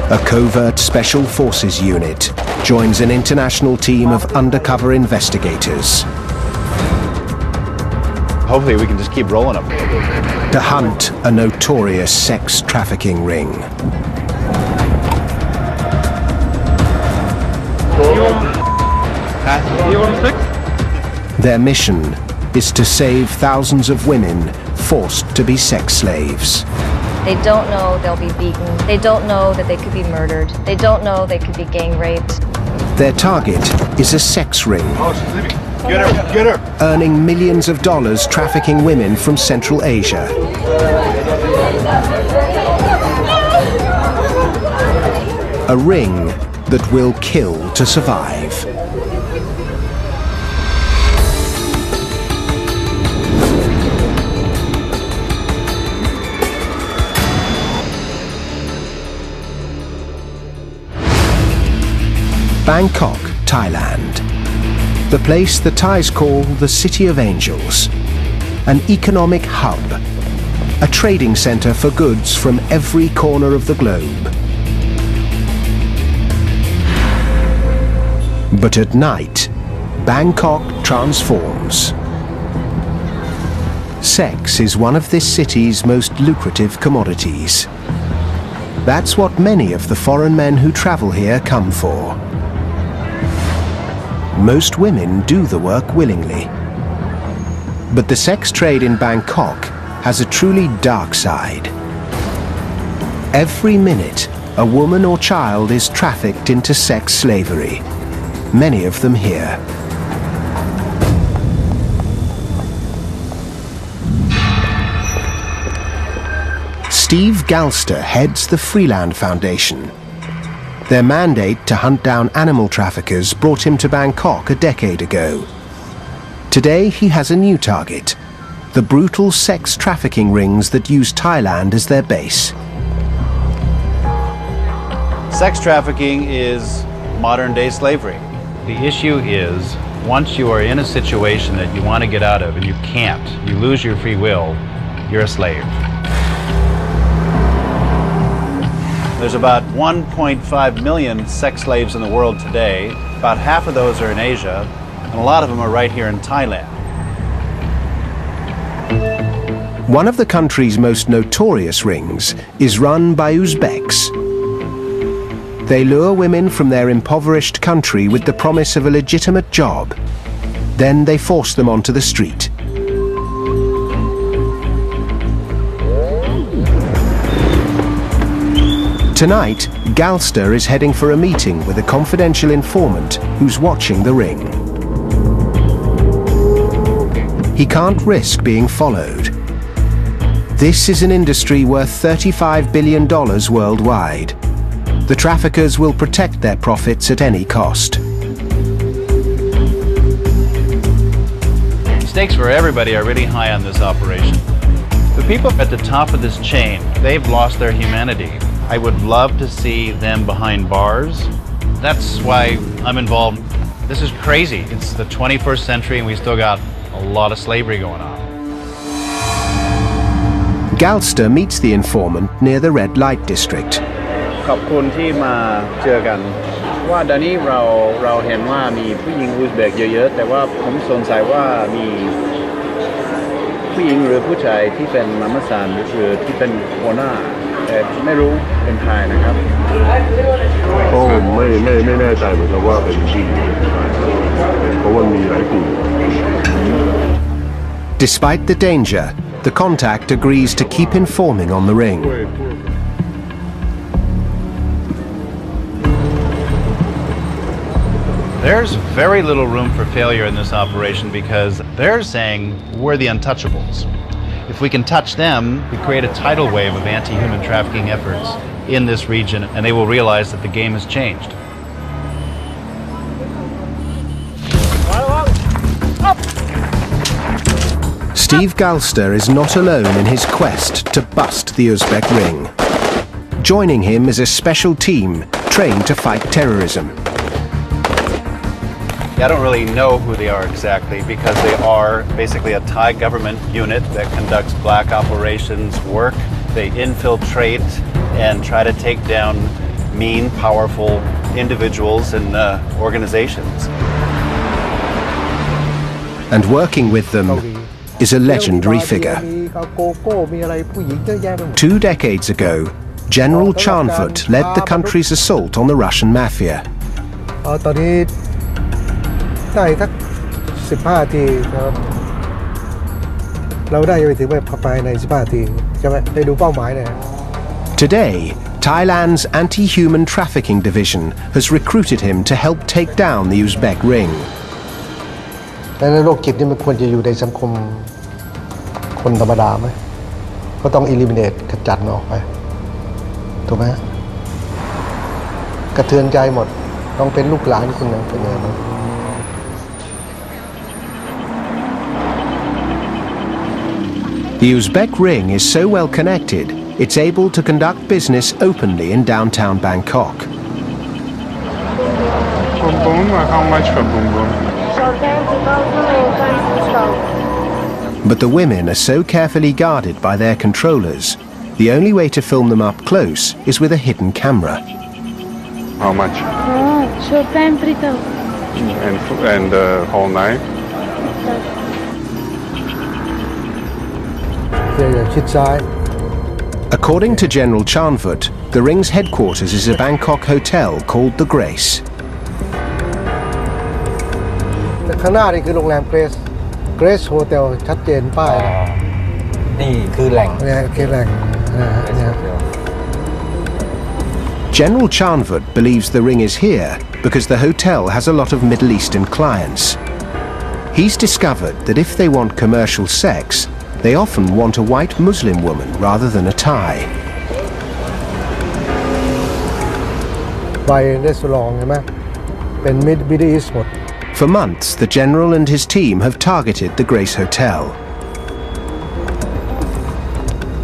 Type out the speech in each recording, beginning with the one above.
A covert special forces unit joins an international team of undercover investigators Hopefully we can just keep rolling them. to hunt a notorious sex trafficking ring. You want 6? Their mission is to save thousands of women forced to be sex slaves. They don't know they'll be beaten. They don't know that they could be murdered. They don't know they could be gang raped. Their target is a sex ring, Oh, she's leaving. Get her, get her. earning millions of dollars trafficking women from Central Asia. A ring that will kill to survive. Bangkok, Thailand. The place the Thais call the City of Angels. An economic hub. A trading center for goods from every corner of the globe. But at night, Bangkok transforms. Sex is one of this city's most lucrative commodities. That's what many of the foreign men who travel here come for. Most women do the work willingly. But the sex trade in Bangkok has a truly dark side. Every minute, a woman or child is trafficked into sex slavery, many of them here. Steve Galster heads the Freeland Foundation. Their mandate to hunt down animal traffickers brought him to Bangkok a decade ago. Today he has a new target, the brutal sex trafficking rings that use Thailand as their base. Sex trafficking is modern-day slavery. The issue is, once you are in a situation that you want to get out of and you can't, you lose your free will, you're a slave. There's about 1.5 million sex slaves in the world today. About half of those are in Asia, and a lot of them are right here in Thailand. One of the country's most notorious rings is run by Uzbeks. They lure women from their impoverished country with the promise of a legitimate job. Then they force them onto the street. Tonight, Galster is heading for a meeting with a confidential informant who's watching the ring. He can't risk being followed. This is an industry worth $35 billion worldwide. The traffickers will protect their profits at any cost. The stakes for everybody are really high on this operation. The people at the top of this chain, they've lost their humanity. I would love to see them behind bars. That's why I'm involved. This is crazy. It's the 21st century and we still got a lot of slavery going on. Galster meets the informant near the red light district. ขอบคุณที่มาเจอกันว่าเดี๋ยวนี้เราเห็นว่ามีผู้หญิงอุซเบกเยอะๆแต่ว่าผมสงสัยว่ามีผู้หญิงหรือผู้ชายที่เป็นมัมสานหรือที่เป็นหัวหน้าแต่ไม่รู้เป็นใครนะครับผมไม่แน่ใจเหมือนกันว่าเป็นผู้หญิงเพราะว่ามีหลายกลุ่ม Despite the danger, the contact agrees to keep informing on the ring. There's very little room for failure in this operation because they're saying we're the untouchables. If we can touch them, we create a tidal wave of anti-human trafficking efforts in this region, and they will realize that the game has changed. Steve Galster is not alone in his quest to bust the Uzbek ring. Joining him is a special team trained to fight terrorism. I don't really know who they are exactly because they are basically a Thai government unit that conducts black operations work. They infiltrate and try to take down mean, powerful individuals and organizations. And working with them is a legendary figure. 2 decades ago, General Chanfut led the country's assault on the Russian mafia. ตอนนี้ได้สัก15 นาทีนะครับเราได้ไปถึงแบบภายใน15 นาทีใช่ไหมได้ดูเป้าหมายเลย Today, Thailand's anti-human trafficking division has recruited him to help take down the Uzbek ring. แต่ในโรคจิตนี่มันควรจะอยู่ในสังคมคนธรรมดาไหมก็ต้อง eliminate ขจัดมันออกไปถูกไหมกระเทือนใจหมดต้องเป็นลูกหลานคนหนึ่งเป็นยังไง The Uzbek ring is so well connected, it's able to conduct business openly in downtown Bangkok. Boom boom, how much for boom boom? But the women are so carefully guarded by their controllers, the only way to film them up close is with a hidden camera. How much? Short time 3,000. And the whole night? อย่าชิดซ้าย According to General Chanfut, the ring's headquarters is a Bangkok hotel called The Grace. ข้างหน้านี่คือโรงแรม Grace Hotel ชัดเจนป้าย นี่คือแหล่ง เนี่ยคือแหล่ง General Chanfut believes the ring is here because the hotel has a lot of Middle Eastern clients. He's discovered that if they want commercial sex, they often want a white Muslim woman rather than a Thai. ไปรีสอร์ทใช่ไหมเป็น Middle East หมด For months, the general and his team have targeted the Grace Hotel.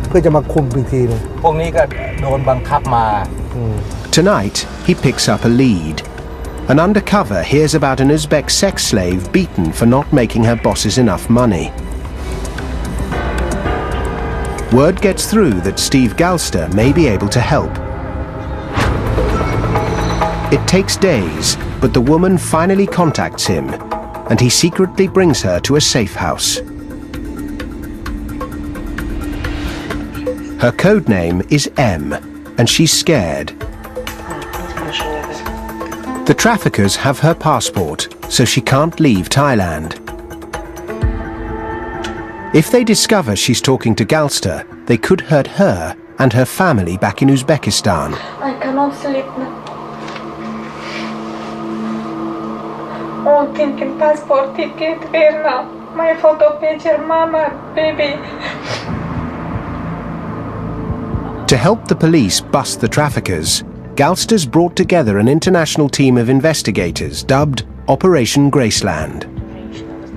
เพื่อจะมาคุมอีกทีนึง พวกนี้ก็โดนบังคับมา Tonight, he picks up a lead. An undercover hears about an Uzbek sex slave beaten for not making her bosses enough money. Word gets through that Steve Galster may be able to help. It takes days, but the woman finally contacts him, and he secretly brings her to a safe house. Her code name is M, and she's scared. The traffickers have her passport, so she can't leave Thailand. If they discover she's talking to Galster, they could hurt her and her family back in Uzbekistan. I cannot sleep now. Oh, thinking passport ticket, where now? My photo picture, mama, baby. To help the police bust the traffickers, Galster's brought together an international team of investigators dubbed Operation Graceland.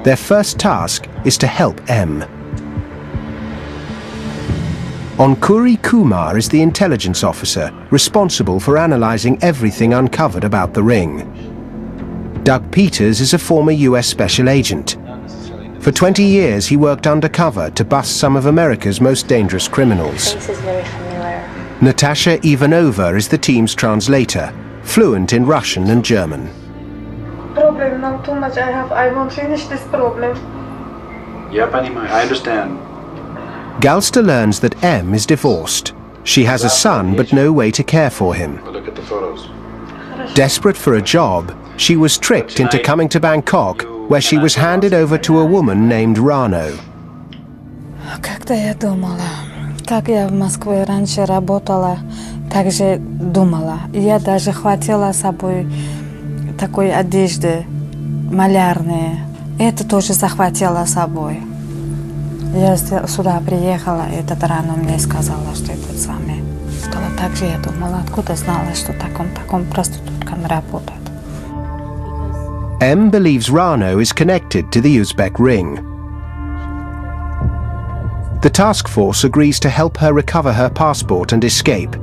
Their first task is to help M. Onkuri Kumar is the intelligence officer responsible for analysing everything uncovered about the ring. Doug Peters is a former US special agent. For 20 years he worked undercover to bust some of America's most dangerous criminals. Face is very familiar. Natasha Ivanova is the team's translator, fluent in Russian and German. Problem now too much I won't finish this problem. Yeah, I understand. Galster learns that M is divorced. She has a son but no way to care for him. Look at the photos. Desperate for a job, she was tricked into coming to Bangkok, where she was handed over to a woman named Rano. Как-то я думала, как я в Москве раньше работала, так же думала. Я даже хватила с собой такой одежды малярной. Это тоже захватила с собой. Я сюда приехала, и этот Рано мне сказала, что это с вами. Так же я думала, откуда знала, что таком проституткам работает. M believes Rano is connected to the Uzbek ring. The task force agrees to help her recover her passport and escape.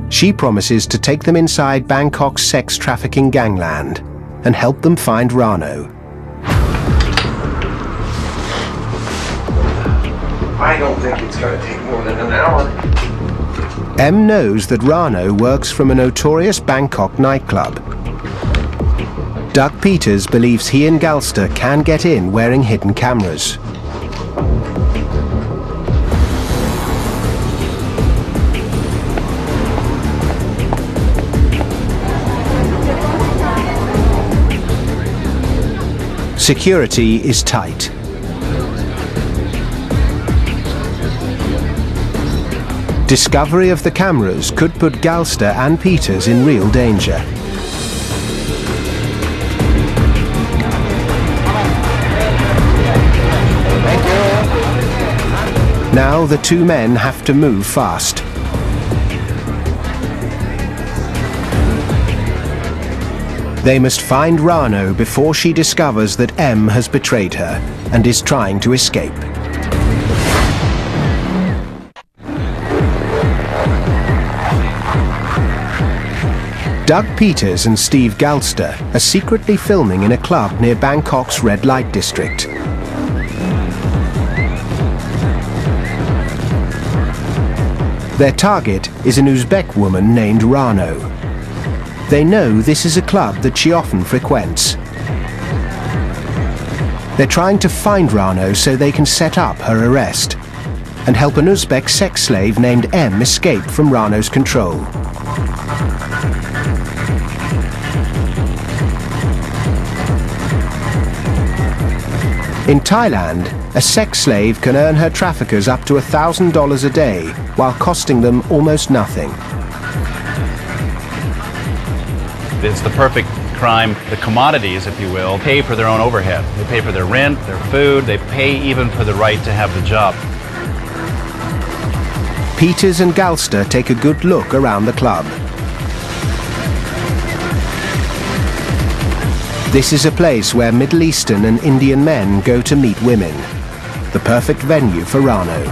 She promises to take them inside Bangkok's sex trafficking gangland and help them find Rano. I don't think it's going to take more than an hour. M knows that Rano works from a notorious Bangkok nightclub. Doug Peters believes he and Galster can get in wearing hidden cameras. Security is tight. Discovery of the cameras could put Galster and Peters in real danger. Now the two men have to move fast. They must find Rano before she discovers that M has betrayed her and is trying to escape. Doug Peters and Steve Galster are secretly filming in a club near Bangkok's red light district. Their target is an Uzbek woman named Rano. They know this is a club that she often frequents. They're trying to find Rano so they can set up her arrest and help an Uzbek sex slave named M escape from Rano's control. In Thailand, a sex slave can earn her traffickers up to $1,000 a day while costing them almost nothing. It's the perfect crime. The commodities, if you will, pay for their own overhead. They pay for their rent, their food, they pay even for the right to have the job. Peters and Galster take a good look around the club. This is a place where Middle Eastern and Indian men go to meet women. The perfect venue for Rano.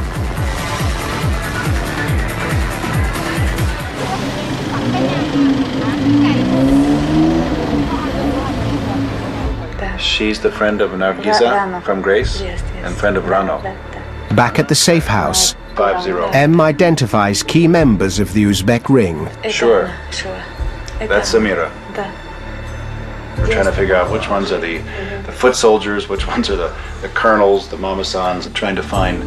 She's the friend of Nargisa from Grace and friend of Rano. Back at the safe house, 50. M identifies key members of the Uzbek ring. Sure. That's Samira. We're trying to figure out which ones are the foot soldiers, which ones are the colonels, the mamasans, trying to find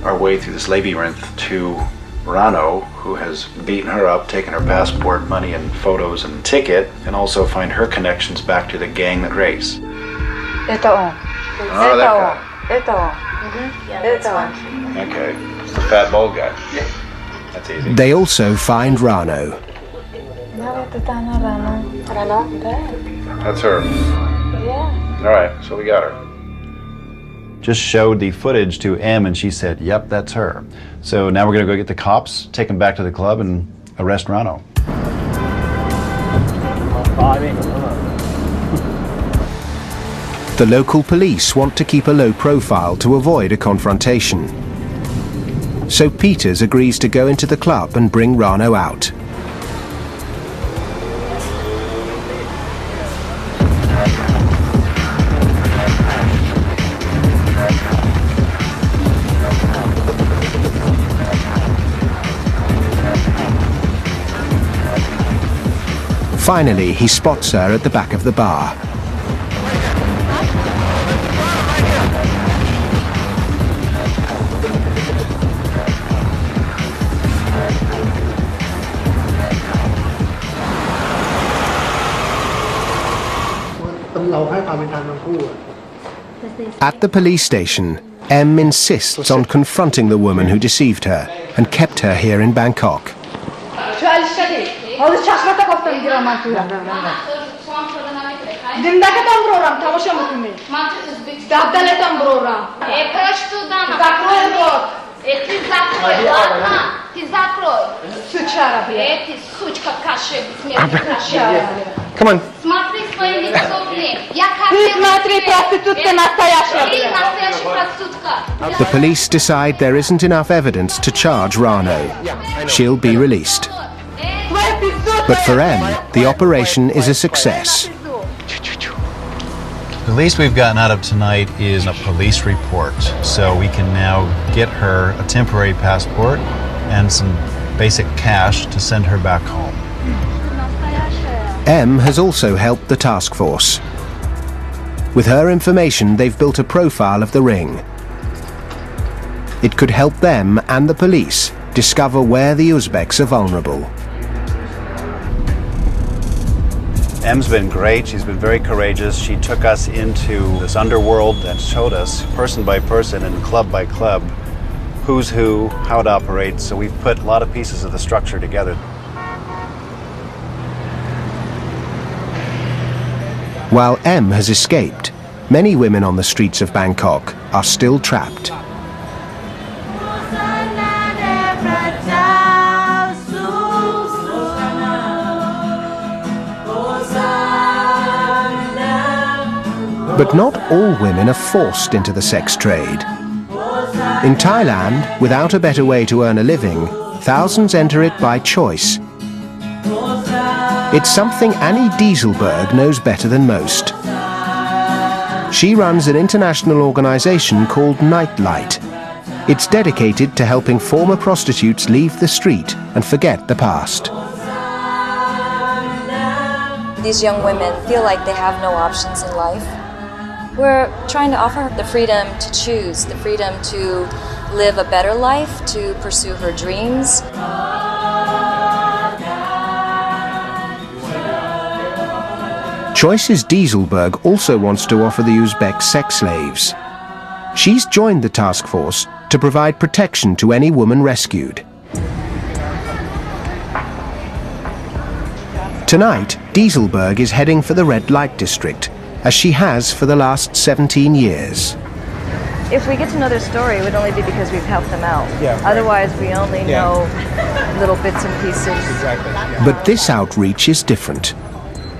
our way through this labyrinth to Rano, who has beaten her up, taken her passport, money and photos and ticket, and also find her connections back to the gang that race. Это он. Oh, that guy. Это он. Это он. Okay, it's the fat bald guy. That's easy. They also find Rano. That's her. Yeah. All right, so we got her. Just showed the footage to M and she said, yep, that's her. So now we're gonna go get the cops, take them back to the club and arrest Rano. The local police want to keep a low profile to avoid a confrontation. So Peters agrees to go into the club and bring Rano out. Finally, he spots her at the back of the bar. At the police station, M insists on confronting the woman who deceived her and kept her here in Bangkok. Come on. The police decide there isn't enough evidence to charge Rano. She'll be released. But for M, the operation is a success. The least we've gotten out of tonight is a police report, so we can now get her a temporary passport and some basic cash to send her back home. M has also helped the task force. With her information, they've built a profile of the ring. It could help them and the police discover where the Uzbeks are vulnerable. M's been great. She's been very courageous. She took us into this underworld and showed us person by person and club by club who's who, how it operates. So we've put a lot of pieces of the structure together. While M has escaped, many women on the streets of Bangkok are still trapped. But not all women are forced into the sex trade. In Thailand, without a better way to earn a living, thousands enter it by choice. It's something Annie Dieselberg knows better than most. She runs an international organization called Nightlight. It's dedicated to helping former prostitutes leave the street and forget the past. These young women feel like they have no options in life. We're trying to offer her the freedom to choose, the freedom to live a better life, to pursue her dreams. Choices Dieselberg also wants to offer the Uzbek sex slaves. She's joined the task force to provide protection to any woman rescued. Tonight, Dieselberg is heading for the red light district, as she has for the last 17 years. If we get to know their story, it would only be because we've helped them out. Yeah, right. Otherwise, we only know little bits and pieces. Exactly. But this outreach is different.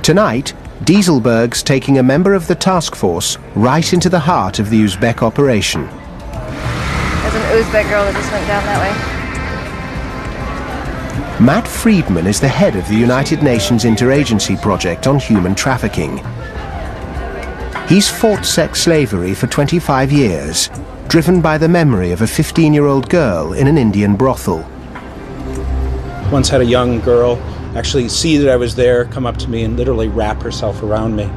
Tonight, Dieselberg's taking a member of the task force right into the heart of the Uzbek operation. There's an Uzbek girl that just went down that way. Matt Friedman is the head of the United Nations Interagency Project on Human Trafficking. He's fought sex slavery for 25 years, driven by the memory of a 15-year-old girl in an Indian brothel. Once had a young girl actually see that I was there, come up to me and literally wrap herself around me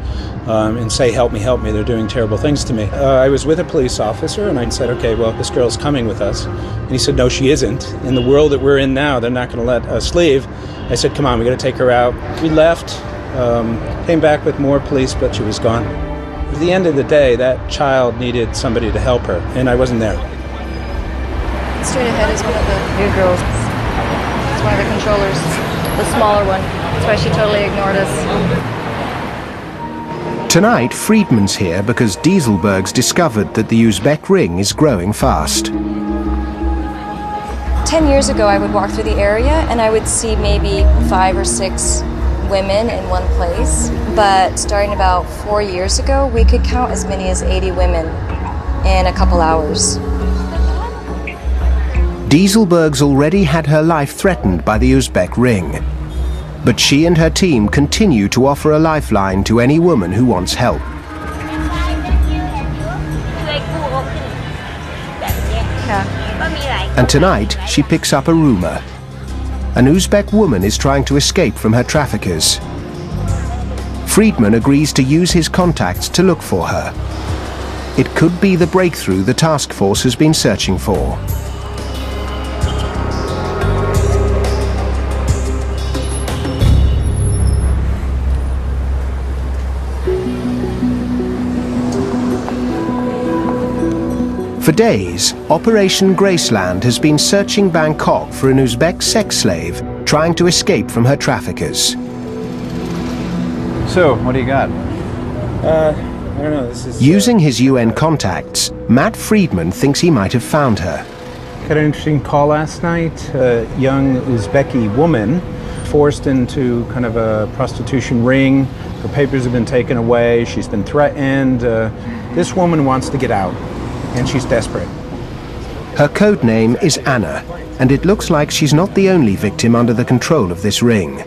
and say, help me, they're doing terrible things to me. I was with a police officer and I said, okay, well, this girl's coming with us. And he said, no, she isn't. In the world that we're in now, they're not going to let us leave. I said, come on, we got to take her out. We left, came back with more police, but she was gone. At the end of the day, that child needed somebody to help her, and I wasn't there. Straight ahead is one of the new girls. It's one of the controllers, the smaller one. That's why she totally ignored us. Tonight, Friedman's here because Dieselberg's discovered that the Uzbek ring is growing fast. 10 years ago, I would walk through the area and I would see maybe 5 or 6 women in one place. But starting about 4 years ago, we could count as many as 80 women in a couple hours. Dieselberg's already had her life threatened by the Uzbek ring. But she and her team continue to offer a lifeline to any woman who wants help. And tonight, she picks up a rumor. An Uzbek woman is trying to escape from her traffickers. Friedman agrees to use his contacts to look for her. It could be the breakthrough the task force has been searching for. For days, Operation Graceland has been searching Bangkok for an Uzbek sex slave trying to escape from her traffickers. So, what do you got? I don't know, this is... Using his UN contacts, Matt Friedman thinks he might have found her. Got an interesting call last night. A young Uzbeki woman forced into kind of a prostitution ring. Her papers have been taken away. She's been threatened. This woman wants to get out, and she's desperate. Her code name is Anna, and it looks like she's not the only victim under the control of this ring.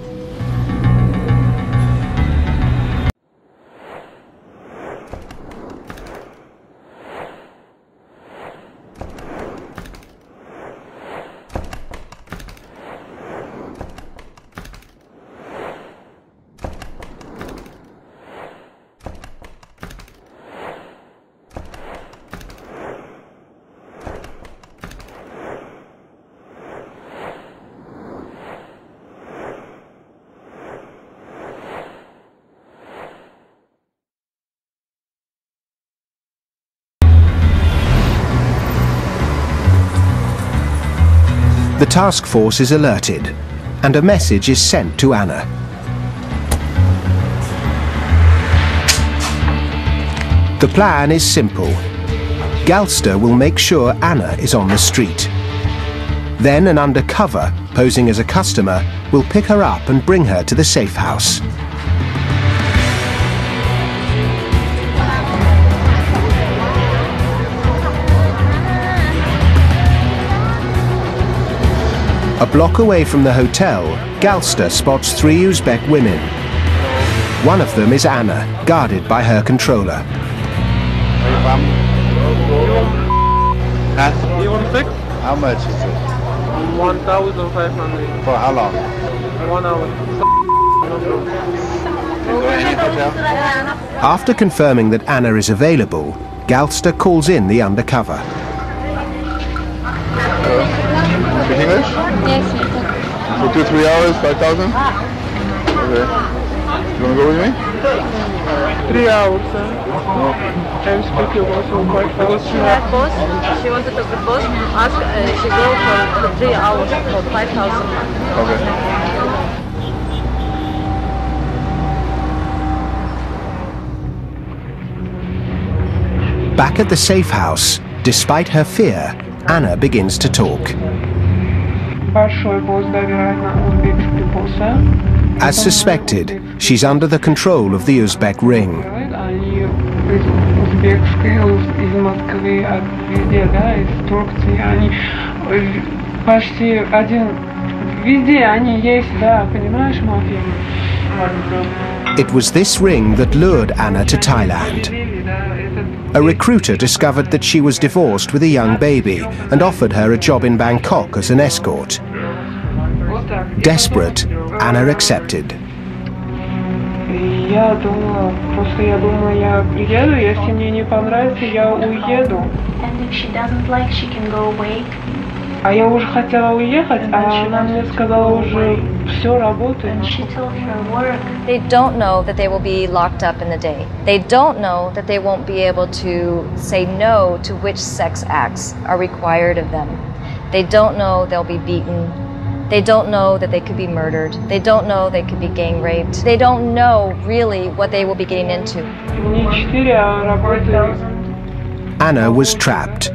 The task force is alerted, and a message is sent to Anna. The plan is simple. Galster will make sure Anna is on the street. Then an undercover, posing as a customer, will pick her up and bring her to the safe house. A block away from the hotel, Galster spots 3 Uzbek women. One of them is Anna, guarded by her controller. Where are you from? You want 6? How much is it? 1,500. For how long? 1 hour. After confirming that Anna is available, Galster calls in the undercover. Speak English? Yes, For 2-3 hours, 5,000? Okay. You wanna go with me? 3 hours, I'm speaking also quite fast. She had boss. She wanted to be boss. Ask. She go for 3 hours for 5,000. Okay. Back at the safe house, despite her fear, Anna begins to talk. Большой босс, да, вероятно, узбекский босс. As suspected, she's under the control of the Uzbek ring. Они из узбекской, из Москвы, везде, да, из Турции, они почти один, везде они есть, да, понимаешь, мафия? It was this ring that lured Anna to Thailand. A recruiter discovered that she was divorced with a young baby and offered her a job in Bangkok as an escort. Desperate, Anna accepted. Я думала, просто я думала, я приеду, если мне не понравится, я уеду. And if she doesn't like, she can go away. А я уже хотела уехать, а она мне сказала уже все работает. And she told her work. They don't know that they will be locked up in the day. They don't know that they won't be able to say no to which sex acts are required of them. They don't know they'll be beaten. They don't know that they could be murdered. They don't know they could be gang raped. They don't know really what they will be getting into. Anna was trapped.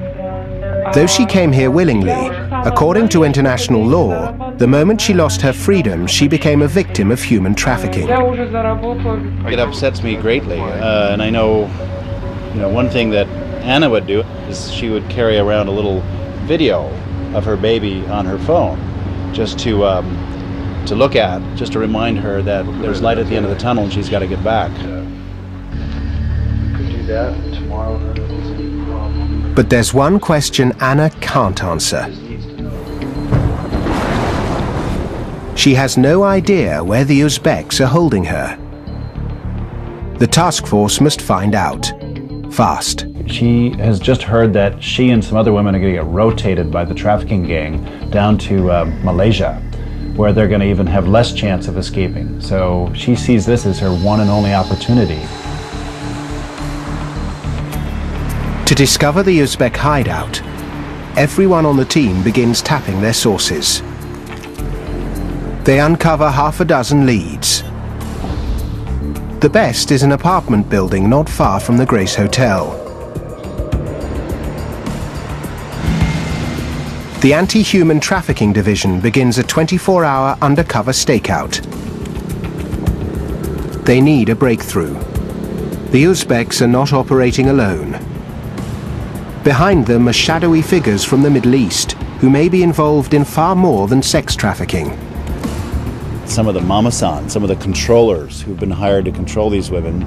Though she came here willingly, according to international law, the moment she lost her freedom, she became a victim of human trafficking. It upsets me greatly, and I know, one thing that Anna would do is she would carry around a little video of her baby on her phone, just to look at, just to remind her that there's light at the end of the tunnel and she's got to get back. Could do that tomorrow. But there's one question Anna can't answer. She has no idea where the Uzbeks are holding her. The task force must find out. Fast. She has just heard that she and some other women are going to get rotated by the trafficking gang down to Malaysia, where they're going to even have less chance of escaping. So she sees this as her one and only opportunity. To discover the Uzbek hideout, everyone on the team begins tapping their sources. They uncover half a dozen leads. The best is an apartment building not far from the Grace Hotel. The Anti-Human Trafficking Division begins a 24-hour undercover stakeout. They need a breakthrough. The Uzbeks are not operating alone. Behind them are shadowy figures from the Middle East who may be involved in far more than sex trafficking. Some of the mamasan, some of the controllers who've been hired to control these women,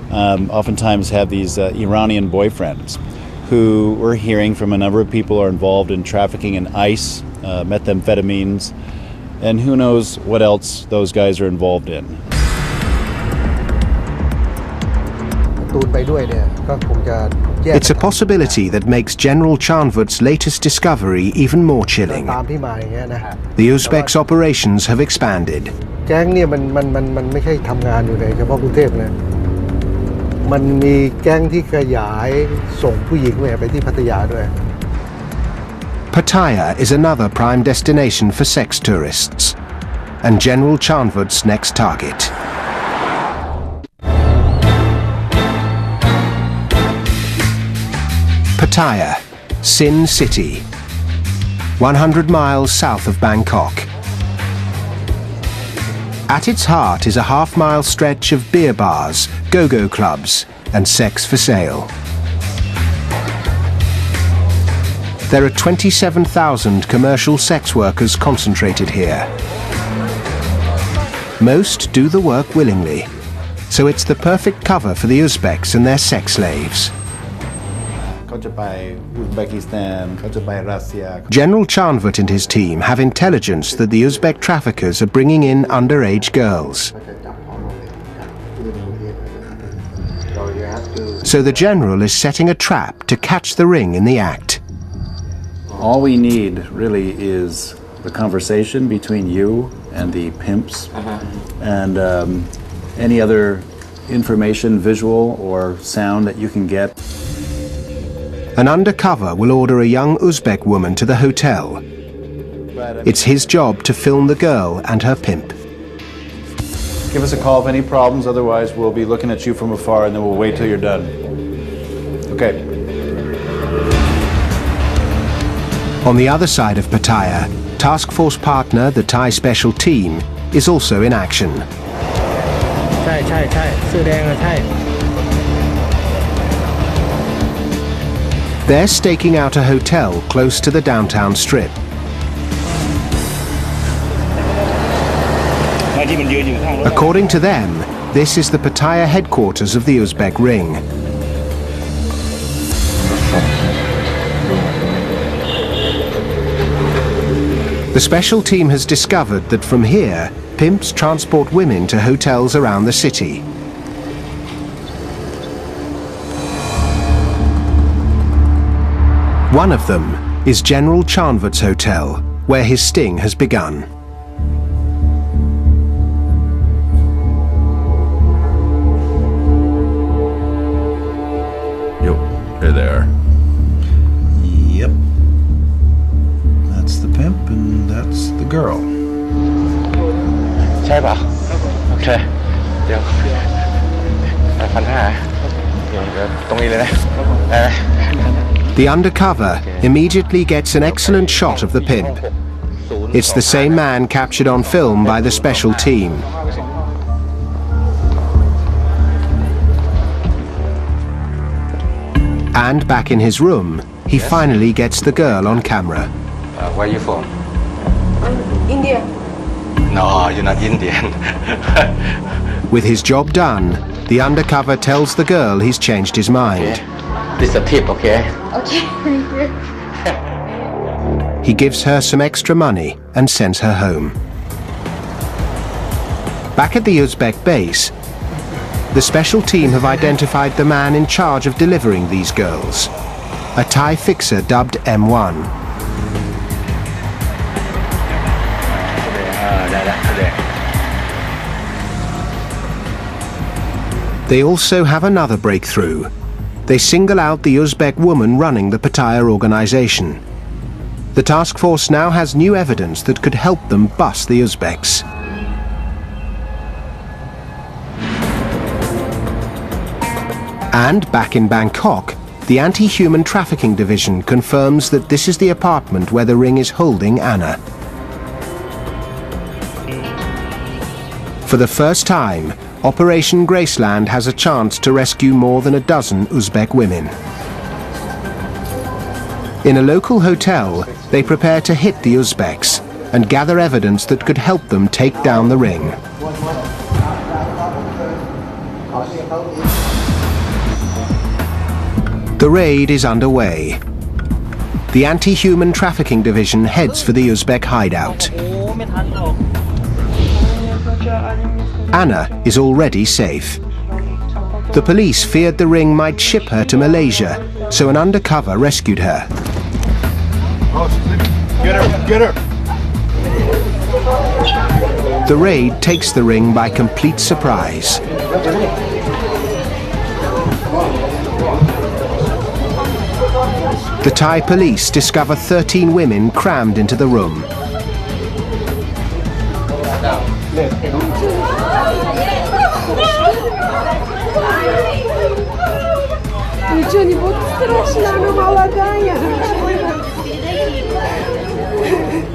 oftentimes have these Iranian boyfriends who we're hearing from a number of people are involved in trafficking in ice, methamphetamines, and who knows what else those guys are involved in. It's a possibility that makes General Chanvut's latest discovery even more chilling. The Uzbeks' operations have expanded. แก๊งเนี่ยมันไม่ใช่ทำงานอยู่ในเฉพาะกรุงเทพนะมันมีแก๊งที่ขยายส่งผู้หญิงไปที่พัทยาด้วย Pattaya is another prime destination for sex tourists, and General Chanvut's next target. Pattaya, Sin City, 100 miles south of Bangkok. At its heart is a half-mile stretch of beer bars, go-go clubs, and sex for sale. There are 27,000 commercial sex workers concentrated here. Most do the work willingly, so it's the perfect cover for the Uzbeks and their sex slaves. General Chanvut and his team have intelligence that the Uzbek traffickers are bringing in underage girls. So the general is setting a trap to catch the ring in the act. All we need really is the conversation between you and the pimps, and any other information, visual or sound that you can get. An undercover will order a young Uzbek woman to the hotel. It's his job to film the girl and her pimp. Give us a call if any problems, otherwise we'll be looking at you from afar and then we'll wait till you're done. Okay. On the other side of Pattaya, task force partner, the Thai Special Team, is also in action. They're staking out a hotel close to the downtown strip. According to them, this is the Pattaya headquarters of the Uzbek ring. The special team has discovered that from here, pimps transport women to hotels around the city. One of them is General Chanvut's hotel, where his sting has begun. Yo, hey there. Yep. That's the pimp and that's the girl. The undercover immediately gets an excellent shot of the pimp. It's the same man captured on film by the special team. And back in his room, he finally gets the girl on camera. Where are you from? India. No, you're not Indian. With his job done, the undercover tells the girl he's changed his mind. This is a tip, okay? Okay, thank you. He gives her some extra money and sends her home. Back at the Uzbek base, the special team have identified the man in charge of delivering these girls, a Thai fixer dubbed M1. They also have another breakthrough. They single out the Uzbek woman running the Pattaya organization. The task force now has new evidence that could help them bust the Uzbeks. And back in Bangkok, the Anti-Human Trafficking Division confirms that this is the apartment where the ring is holding Anna. For the first time, Operation Graceland has a chance to rescue more than a dozen Uzbek women. In a local hotel, they prepare to hit the Uzbeks and gather evidence that could help them take down the ring. The raid is underway. The Anti-Human Trafficking Division heads for the Uzbek hideout. Anna is already safe. The police feared the ring might ship her to Malaysia, so an undercover rescued her. Get her! Get her! The raid takes the ring by complete surprise. The Thai police discover 13 women crammed into the room. Ничего не будет страшно, она молодая.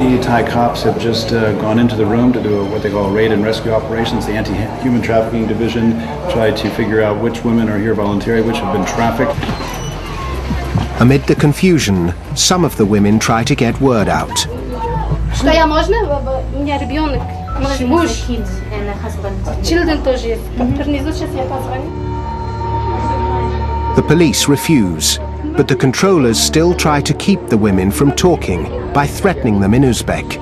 The Thai cops have just gone into the room to do what they call raid and rescue operations. The anti-human trafficking division tried to figure out which women are here voluntarily, which have been trafficked. Amid the confusion, some of the women try to get word out. Что я можно? У меня ребенок, муж, children тоже есть. Внизу сейчас я позвоню. The police refuse, but the controllers still try to keep the women from talking by threatening them in Uzbek.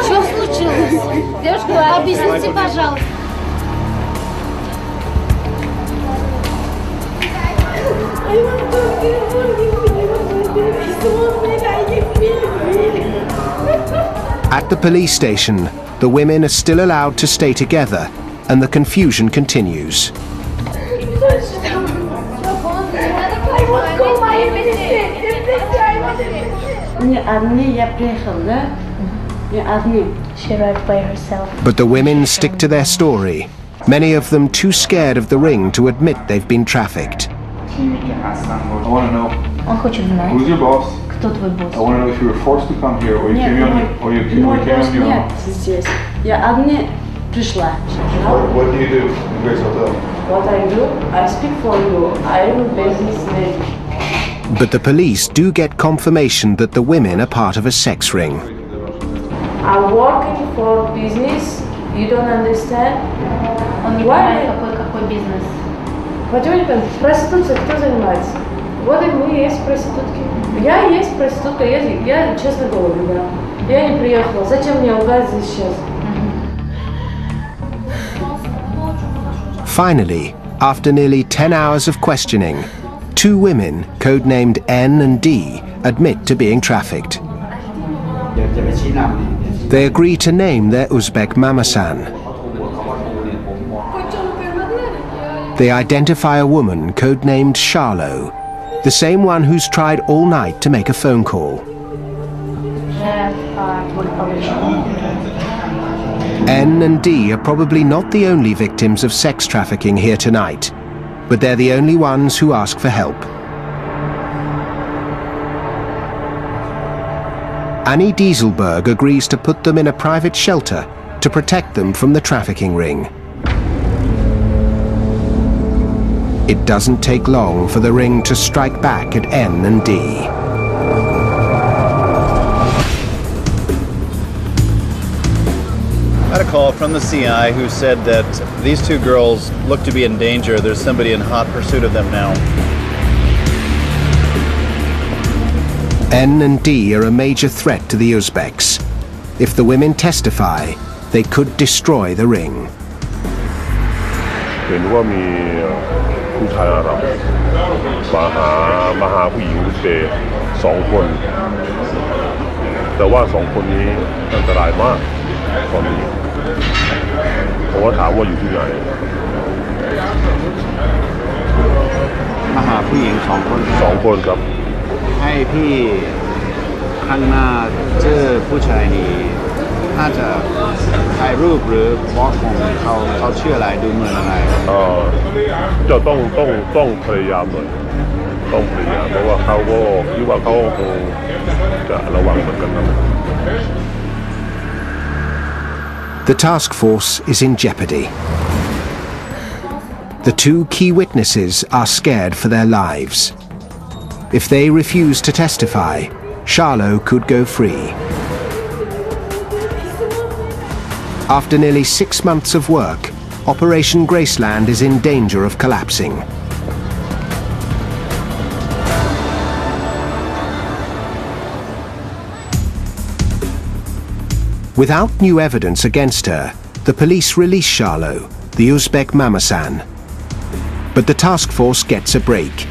Что случилось? Девушка, объясните, пожалуйста. At the police station, the women are still allowed to stay together, and the confusion continues. She arrived by herself. But the women stick to their story, many of them too scared of the ring to admit they've been trafficked. I want to know, Он хочет знать, who's your boss? кто твой босс. I want to know if you were forced to come here or you came on your own. Здесь. Я одна пришла. What do you do in Grace Hotel? What I do, I speak for you. I am a businessman. But the police do get confirmation that the women are part of a sex ring. I'm working for business. You don't understand? Он не понимает, какой бизнес. Почему не понимаете? Проституция кто занимается? Вот и мы есть проститутки. Я есть проститутка, я честно говорю, да. Я не приехала. Зачем мне лгать здесь сейчас? Finally, after nearly 10 hours of questioning, 2 women, codenamed N and D, admit to being trafficked. They agree to name their Uzbek mamasan. They identify a woman codenamed Charlo, the same one who's tried all night to make a phone call. N and D are probably not the only victims of sex trafficking here tonight, but they're the only ones who ask for help. Annie Dieselberg agrees to put them in a private shelter to protect them from the trafficking ring. It doesn't take long for the ring to strike back at N and D. I had a call from the CI who said that these 2 girls look to be in danger. There's somebody in hot pursuit of them now. N and D are a major threat to the Uzbeks. If the women testify, they could destroy the ring. เห็นว่ามีผู้ชายอาหรับมาหาผู้หญิงอุซเบก2 คน แต่ว่า2 คนนี้อันตรายมากตอนนี้ผมก็ถามว่าอยู่ที่ไหน มาหาผู้หญิง2 คน 2 คนครับ ให้พี่ข้างหน้าเจอผู้ชายนี้น่าจะถ่ายรูปหรือบล็อกของเขาชื่ออะไรดูเหมือนอะไรจะต้องพยายามหน่อยต้องพยายามเพราะว่าเขาก็คิดว่าเขาคงจะระวังเหมือนกันนะ The task force is in jeopardy. The 2 key witnesses are scared for their lives. If they refuse to testify, Charlo could go free. After nearly 6 months of work, Operation Graceland is in danger of collapsing. Without new evidence against her, the police release Charlo, the Uzbek mamasan. But the task force gets a break.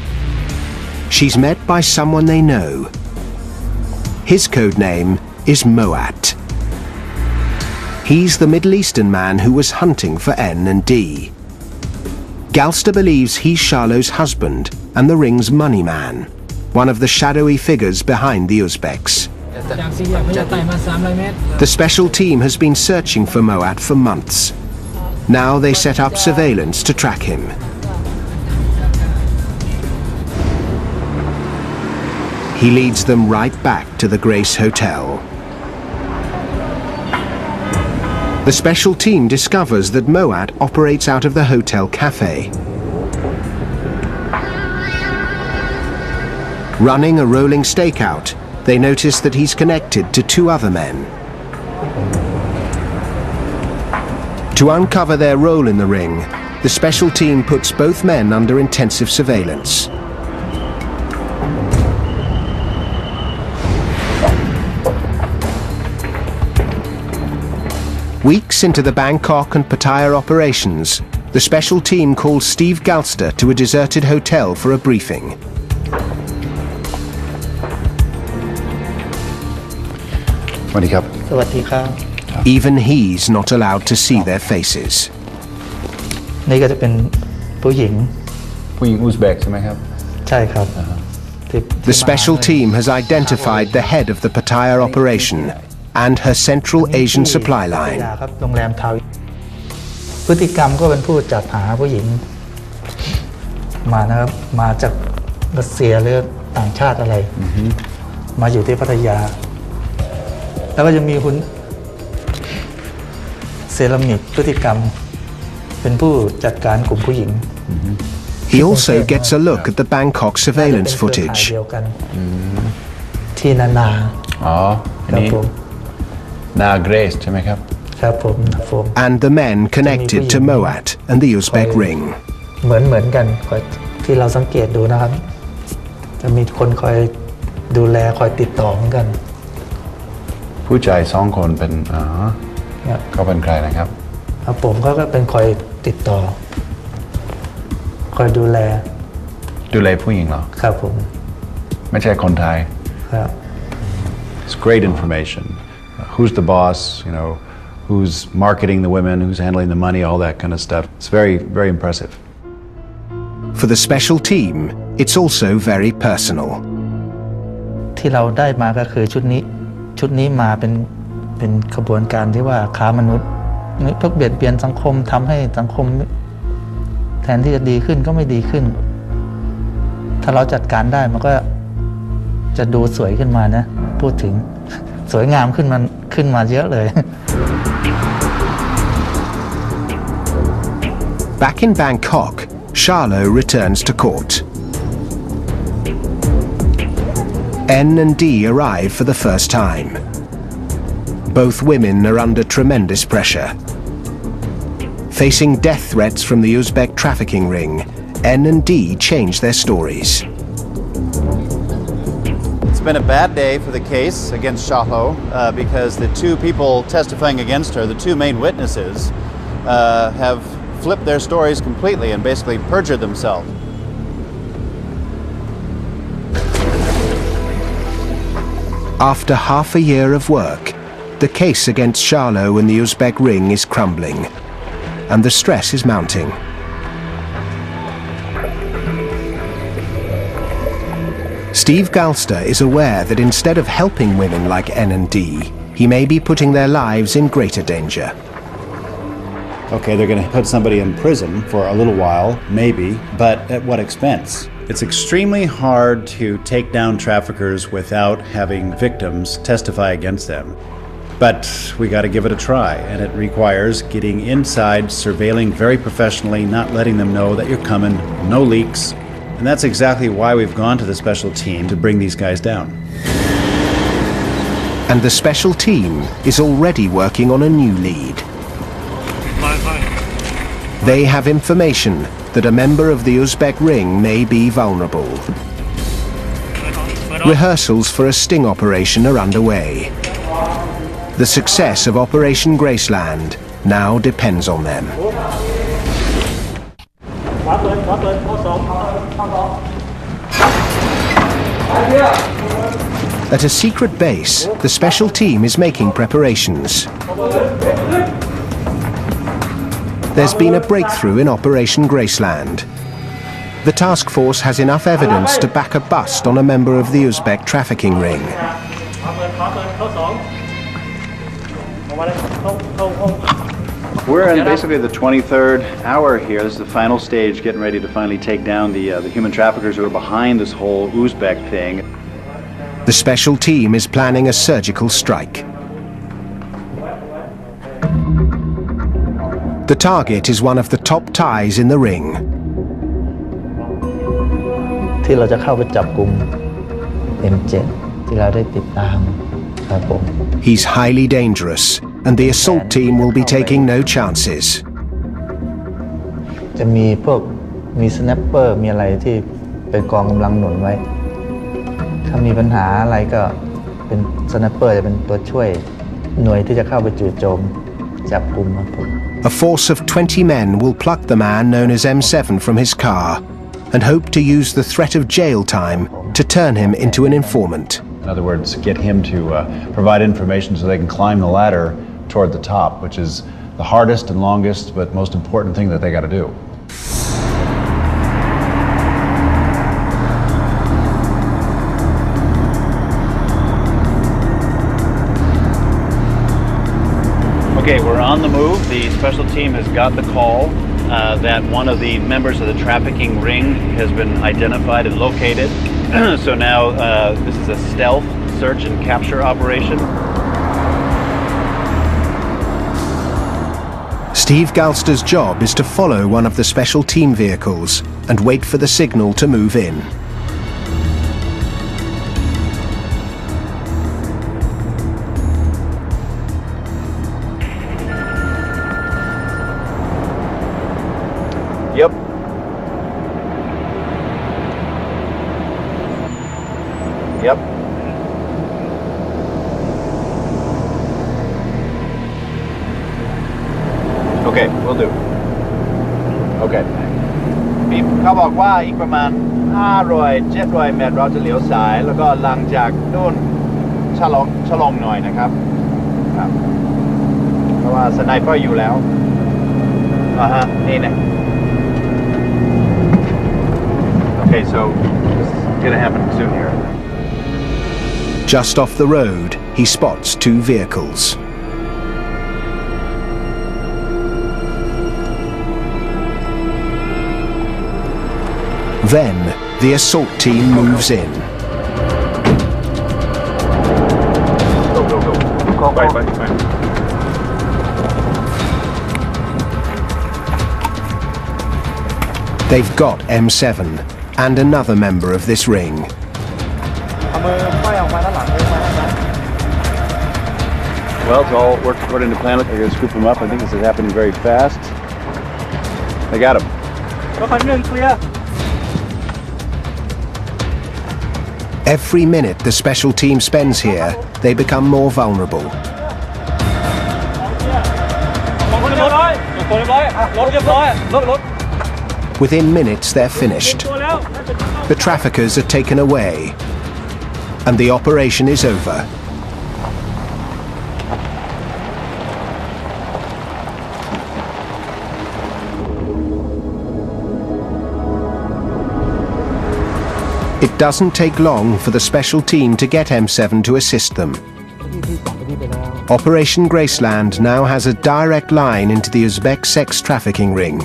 She's met by someone they know. His code name is Moat. He's the Middle Eastern man who was hunting for N and D. Galster believes he's Charlot's husband and the ring's money man, one of the shadowy figures behind the Uzbeks. The special team has been searching for Moat for months. Now they set up surveillance to track him. He leads them right back to the Grace Hotel. The special team discovers that Moat operates out of the hotel cafe. Running a rolling stakeout, they notice that he's connected to 2 other men. To uncover their role in the ring, the special team puts both men under intensive surveillance. Weeks into the Bangkok and Pattaya operations, the special team calls Steve Galster to a deserted hotel for a briefing. Even he's not allowed to see their faces. นี่ก็จะเป็นผู้หญิง อุซเบกใช่ไหมครับ ใช่ครับ The special team has identified the head of the Pattaya operation and her Central Asian supply line. ครับโรงแรมทาวพฤติกรรมก็เป็นผู้จัดหาผู้หญิงมานะครับมาจากรัสเซียหรือต่างชาติอะไรมาอยู่ที่พัทยาแล้วก็จะมีคุณเซรามิกพฤติกรรมเป็นผู้จัดการกลุ่มผู้หญิง He also gets a look at the Bangkok surveillance footage. เดียวกันที่นา อ๋ออันนี้นาเกรซใช่ไหมครับ ครับผม And the men connected to Moat and the Uzbek ring. เหมือนกันที่เราสังเกตดูนะครับจะมีคนคอยดูแลคอยติดต่อเหมือนกันผู้ชาย2 คนเป็นเขาเป็นใครนะครับครับผมเขาก็เป็นคอยติดต่อคอยดูแลผู้หญิงเหรอครับผมไม่ใช่คนไทยครับ It's great information. Who's the boss, you know, who's marketing the women, who's handling the money, all that kind of stuff. It's very, very impressive. For the special team, it's also very personal. ที่เราได้มาก็คือชุดนี้มาเป็นขบวนการที่ว่าค้ามนุษย์พวกเบียดเบียนสังคมทำให้สังคมแทนที่จะดีขึ้นก็ไม่ดีขึ้นถ้าเราจัดการได้มันก็จะดูสวยขึ้นมานะพูดถึงสวยงามขึ้นมาเยอะเลย Back in Bangkok, Charlot returns to court. N and D arrive for the first time. Both women are under tremendous pressure. Facing death threats from the Uzbek trafficking ring, N and D change their stories. It's been a bad day for the case against Charlot because the 2 people testifying against her, the 2 main witnesses, have flipped their stories completely and basically perjured themselves. After half a year of work, the case against Charlot and the Uzbek ring is crumbling, and the stress is mounting. Steve Galster is aware that instead of helping women like N and D, he may be putting their lives in greater danger. Okay, they're going to put somebody in prison for a little while, maybe, but at what expense? It's extremely hard to take down traffickers without having victims testify against them. But we got to give it a try, and it requires getting inside, surveilling very professionally, not letting them know that you're coming, no leaks. And that's exactly why we've gone to the special team to bring these guys down. And the special team is already working on a new lead. They have information that a member of the Uzbek ring may be vulnerable. Rehearsals for a sting operation are underway. The success of Operation Graceland now depends on them. At a secret base, the special team is making preparations. There's been a breakthrough in Operation Graceland. The task force has enough evidence to back a bust on a member of the Uzbek trafficking ring. We're in basically the 23rd hour here. This is the final stage, getting ready to finally take down the human traffickers who are behind this whole Uzbek thing. The special team is planning a surgical strike. The target is one of the top Thais in the ring. ที่เราจะเข้าไปจับกุม M7 ที่เราได้ติดตามครับผม He's highly dangerous, and the assault team will be taking no chances. จะมีพวกสแนปเปอร์มีอะไรที่เป็นกองกำลังหนุนไว้ถ้ามีปัญหาอะไรก็เป็นสแนปเปอร์จะเป็นตัวช่วยหน่วยที่จะเข้าไปจู่โจมจับกุมครับผม A force of 20 men will pluck the man known as M7 from his car and hope to use the threat of jail time to turn him into an informant. In other words, get him to provide information so they can climb the ladder toward the top, which is the hardest and longest but most important thing that they got to do. Okay, we're on the move. The special team has got the call that one of the members of the trafficking ring has been identified and located. So now this is a stealth search and capture operation. Steve Galster's job is to follow one of the special team vehicles and wait for the signal to move in. Yep. Yep. Okay, we'll do. Okay. มีเขาบอกว่าอีกประมาณ500-700 เมตรเราจะเลี้ยวซ้ายแล้วก็หลังจากนู่นชะลองหน่อยนะครับเพราะว่าสไนเปอร์อยู่แล้วนี่นะ Okay, so this is gonna happen soon here. Just off the road, he spots two vehicles. Then, the assault team moves in. Go, go, go. Bye, bye, bye. They've got M7 and another member of this ring. Well, it's all worked according to plan. They're going to scoop him up. I think this is happening very fast. They got him. Every minute the special team spends here, they become more vulnerable. Within minutes, they're finished. The traffickers are taken away, and the operation is over. It doesn't take long for the special team to get M7 to assist them. Operation Graceland now has a direct line into the Uzbek sex trafficking ring,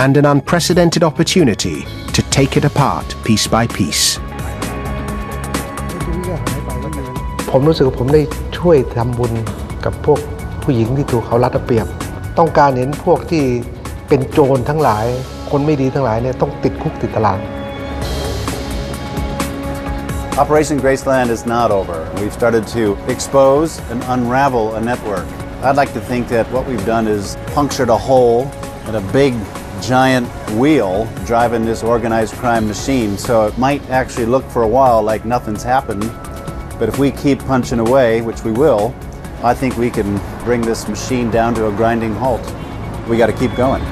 and an unprecedented opportunity to take it apart piece by piece. ผมรู้สึกว่าผมได้ช่วยทำบุญกับพวกผู้หญิงที่ถูกเขารัดเอาเปรียบต้องการเห็นพวกที่เป็นโจรทั้งหลายคนไม่ดีทั้งหลายเนี่ยต้องติดคุกติดตาราง Operation Graceland is not over. We've started to expose and unravel a network. I'd like to think that what we've done is punctured a hole in a big giant wheel driving this organized crime machine, so it might actually look for a while like nothing's happened, but if we keep punching away, which we will, I think we can bring this machine down to a grinding halt. We got to keep going.